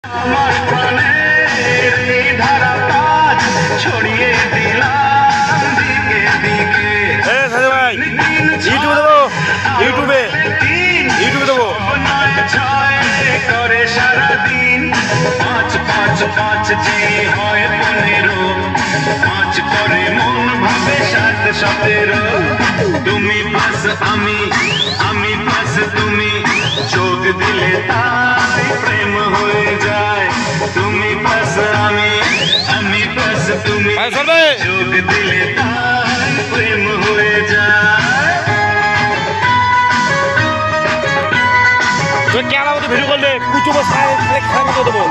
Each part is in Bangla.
আমার প্রাণের এই ধারা কাজ ছড়িয়ে দিলাম দিকে দিকে। ভাই ইউটিউবে দেবো, ইউটিউবে দেবো। করে সারাদিন 5 5 5 যে হয় 15, 5 করে মন ভাবে 7 17। তুমি পাস আমি পাস তুমি, চোখ দিলে তাই প্রেম হয়ে যায়। তুমি পাস আমি পাস তুমি, চোখ দিলে তাই প্রেম হয়ে যায়। তুই কেন আমাদের ভিডিও করলে কুচু খারাপ করে দেবো।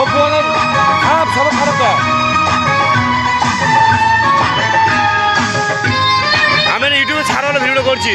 ও খারাপ, সব খারাপটা আমি ইউটিউবে ছাড়া ভিডিও করছি।